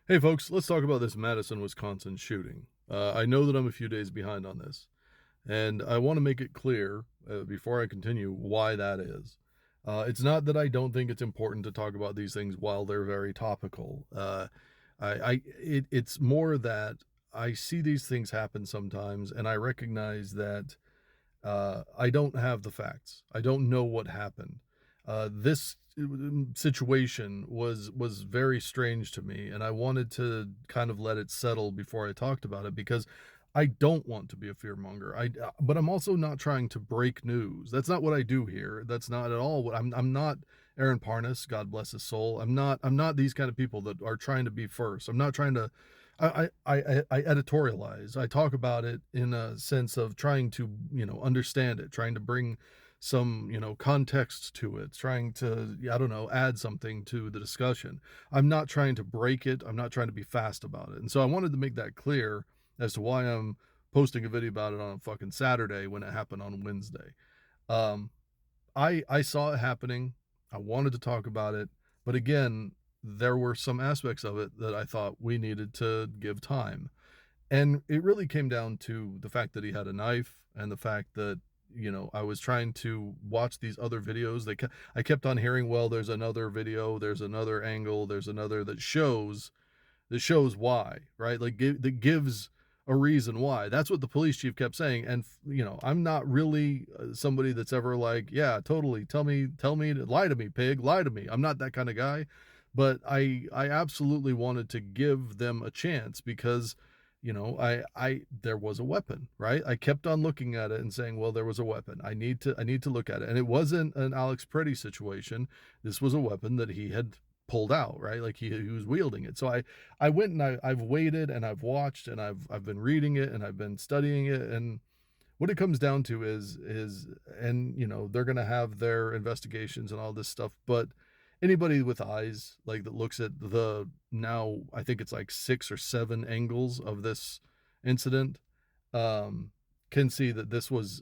Hey, folks, let's talk about this Madison, Wisconsin shooting. I know that I'm a few days behind on this, and I want to make it clear before I continue why that is. It's not that I don't think it's important to talk about these things while they're very topical. It's more that I see these things happen sometimes, and I recognize that I don't have the facts. I don't know what happened. This situation was very strange to me, and I wanted to kind of let it settle before I talked about it because I don't want to be a fearmonger. But I'm also not trying to break news. That's not what I do here. That's not at all what I'm not Aaron Parnas, God bless his soul. I'm not these kind of people that are trying to be first. I'm not trying to I editorialize. I talk about it in a sense of trying to, understand it, trying to bring some, context to it, trying to, I don't know, add something to the discussion. I'm not trying to break it. I'm not trying to be fast about it. And so I wanted to make that clear as to why I'm posting a video about it on a fucking Saturday when it happened on Wednesday. Um, I saw it happening. I wanted to talk about it, but again, there were some aspects of it that I thought we needed to give time. And it really came down to the fact that he had a knife and the fact that, I was trying to watch these other videos. I kept on hearing, well, there's another video, there's another angle, there's another that shows why, right? That gives a reason why. That's what the police chief kept saying. And I'm not really somebody that's ever like, yeah, totally. Tell me, lie to me, pig, lie to me. I'm not that kind of guy. But I absolutely wanted to give them a chance because I there was a weapon, right? I kept on looking at it and saying, well, there was a weapon. I need to look at it. And it wasn't an Alex Pretty situation. This was a weapon that he had pulled out, right? Like he was wielding it. So I went and I've waited and I've watched and I've been reading it and I've been studying it. And what it comes down to is and they're gonna have their investigations and all this stuff, but anybody with eyes like that looks at the now I think it's like 6 or 7 angles of this incident um can see that this was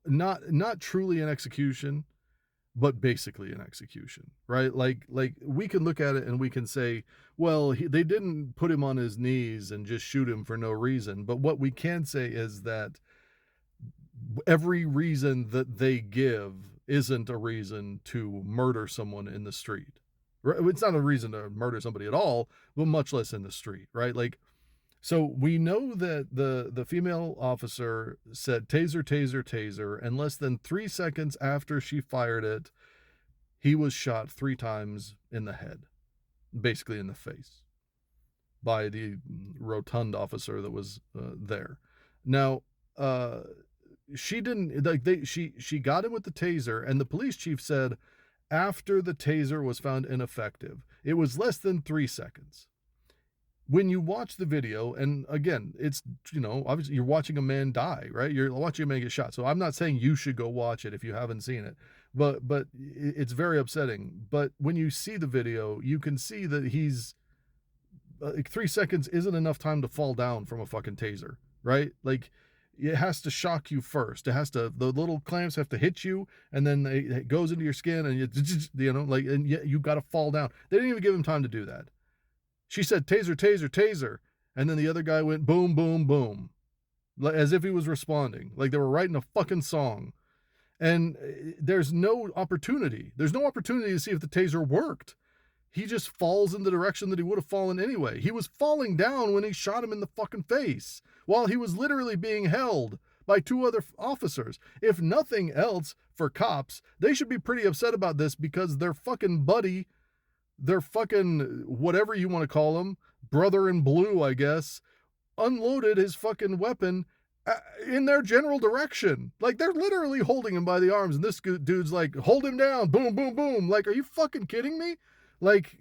not truly an execution but basically an execution, right? Like we can look at it and we can say, well, they didn't put him on his knees and just shoot him for no reason. But what we can say is that every reason that they give isn't a reason to murder someone in the street. It's not a reason to murder somebody at all, but much less in the street, right? Like, so we know that the female officer said taser, taser, taser, and less than 3 seconds after she fired it, he was shot 3 times in the head, basically in the face, by the rotund officer that was there. Now, uh, she didn't like she got him with the taser, and the police chief said after the taser was found ineffective, it was less than 3 seconds. When you watch the video, and again, it's obviously you're watching a man die, right? You're watching a man get shot. So I'm not saying you should go watch it if you haven't seen it, but it's very upsetting. But when you see the video, you can see that he's like 3 seconds isn't enough time to fall down from a fucking taser, right? Like it has to shock you first. It has to, the little clamps have to hit you, and then it goes into your skin, and like, and you got to fall down. They didn't even give him time to do that. She said, taser, taser, taser. And then the other guy went boom, boom, boom, as if he was responding, like they were writing a fucking song. And there's no opportunity. There's no opportunity to see if the taser worked. He just falls in the direction that he would have fallen anyway. He was falling down when he shot him in the fucking face while he was literally being held by 2 other officers. If nothing else, for cops, they should be pretty upset about this because their fucking buddy, their fucking whatever you want to call him, brother in blue, I guess, unloaded his fucking weapon in their general direction. Like they're literally holding him by the arms, and this dude's like, hold him down, boom, boom, boom. Like, are you fucking kidding me? Like,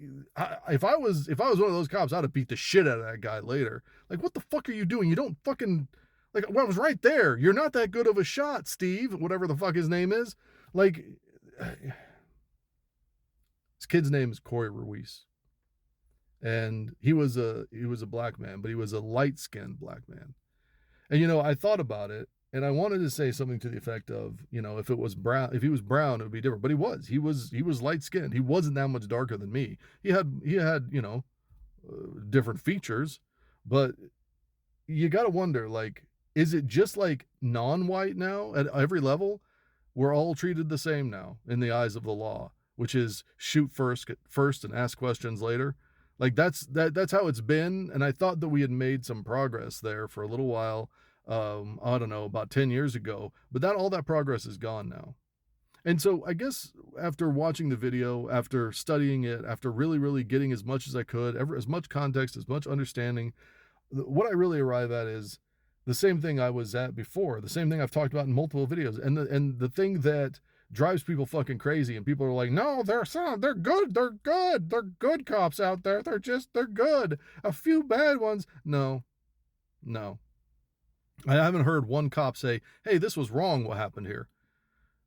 if I was one of those cops, I'd have beat the shit out of that guy later. Like, what the fuck are you doing? You don't fucking, like, well, I was right there. You're not that good of a shot, Steve, whatever the fuck his name is. Like, his kid's name is Corey Ruiz, and he was a black man, but he was a light skinned black man. And I thought about it, and I wanted to say something to the effect of, if it was brown, if he was brown, it would be different. But he was light skinned. He wasn't that much darker than me. He had different features, but you gotta wonder, like, is it just like non-white now at every level? We're all treated the same now in the eyes of the law, which is shoot first, get first, and ask questions later. Like that's how it's been, and I thought that we had made some progress there for a little while. I don't know, about 10 years ago, but that all that progress is gone now. And so I guess after watching the video, after studying it, after really, really getting as much as I could, as much context, as much understanding, what I really arrive at is the same thing I was at before, the same thing I've talked about in multiple videos. And the thing that drives people fucking crazy, and people are like, no, they're good, they're good cops out there. They're good. A few bad ones. No, no. I haven't heard one cop say, hey, this was wrong what happened here.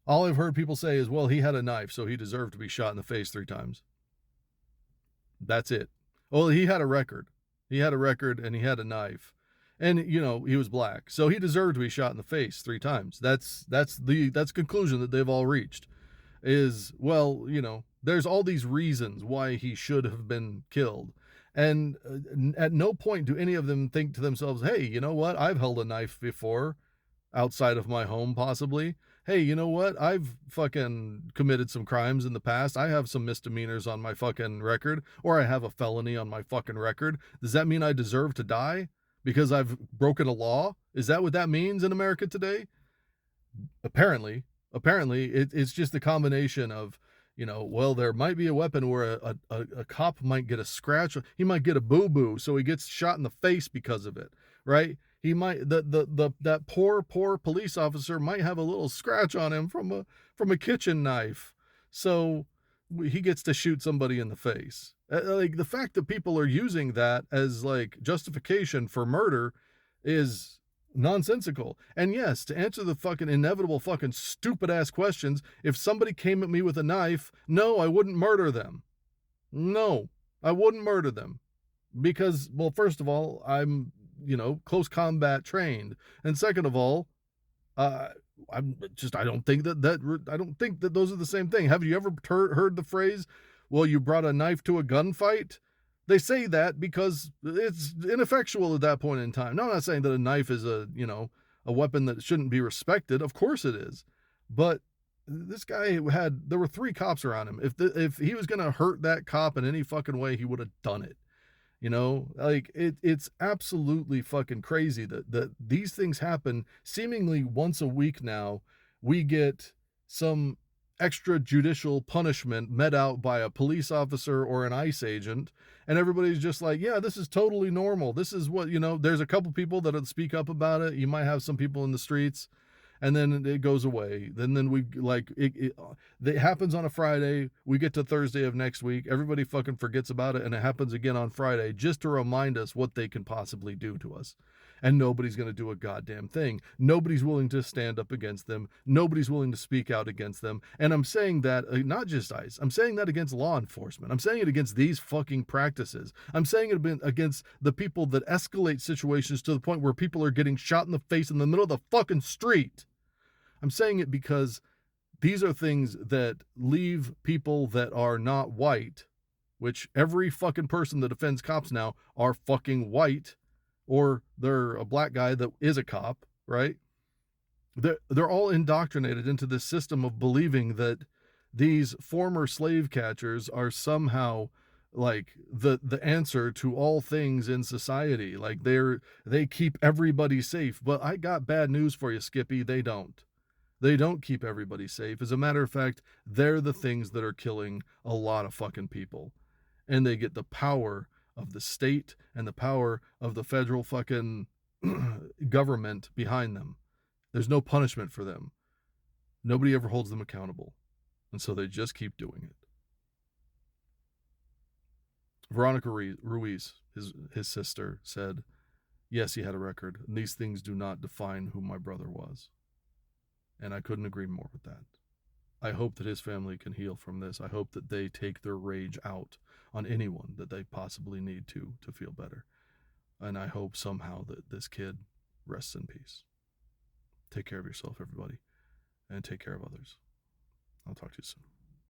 All I've heard people say is, well, he had a knife, so he deserved to be shot in the face 3 times. That's it. Well, he had a record. He had a record and he had a knife. And he was black. So he deserved to be shot in the face 3 times. That's conclusion that they've all reached. Is, well, there's all these reasons why he should have been killed. And at no point do any of them think to themselves, hey, you know what? I've held a knife before outside of my home, possibly. Hey, you know what? I've fucking committed some crimes in the past. I have some misdemeanors on my fucking record, or I have a felony on my fucking record. Does that mean I deserve to die because I've broken a law? Is that what that means in America today? Apparently. It's just a combination of, well, there might be a weapon where a cop might get a scratch. He might get a boo-boo, so he gets shot in the face because of it, right? He might, that poor police officer might have a little scratch on him from a kitchen knife, so he gets to shoot somebody in the face. Like, the fact that people are using that as like justification for murder is nonsensical. And yes, to answer the fucking inevitable fucking stupid ass questions, if somebody came at me with a knife, no, I wouldn't murder them. No, I wouldn't murder them. Because, well, first of all, I'm, close combat trained. And second of all, I don't think that those are the same thing. Have you ever heard the phrase, well, you brought a knife to a gunfight? They say that because it's ineffectual at that point in time. Now, I'm not saying that a knife is a weapon that shouldn't be respected. Of course it is. But this guy there were 3 cops around him. If he was going to hurt that cop in any fucking way, he would have done it. Like, it's absolutely fucking crazy that these things happen seemingly once a week now. We get some extrajudicial punishment met out by a police officer or an ICE agent, and everybody's just like, yeah, this is totally normal. This is what, there's a couple people that'll speak up about it. You might have some people in the streets, and then it goes away. Then we, like, it happens on a Friday. We get to Thursday of next week. Everybody fucking forgets about it, and it happens again on Friday just to remind us what they can possibly do to us. And nobody's going to do a goddamn thing. Nobody's willing to stand up against them. Nobody's willing to speak out against them. And I'm saying that not just ICE. I'm saying that against law enforcement. I'm saying it against these fucking practices. I'm saying it against the people that escalate situations to the point where people are getting shot in the face in the middle of the fucking street. I'm saying it because these are things that leave people that are not white, which every fucking person that defends cops now are fucking white, or they're a black guy that is a cop, right? They're all indoctrinated into this system of believing that these former slave catchers are somehow like the answer to all things in society. Like, they keep everybody safe. But I got bad news for you, Skippy. They don't. They don't keep everybody safe. As a matter of fact, they're the things that are killing a lot of fucking people. And they get the power of the state and the power of the federal fucking government behind them. There's no punishment for them. Nobody ever holds them accountable. And so they just keep doing it. Veronica Ruiz, his sister, said, yes, he had a record, and these things do not define who my brother was. And I couldn't agree more with that. I hope that his family can heal from this. I hope that they take their rage out on anyone that they possibly need to feel better. And I hope somehow that this kid rests in peace. Take care of yourself, everybody, and take care of others. I'll talk to you soon.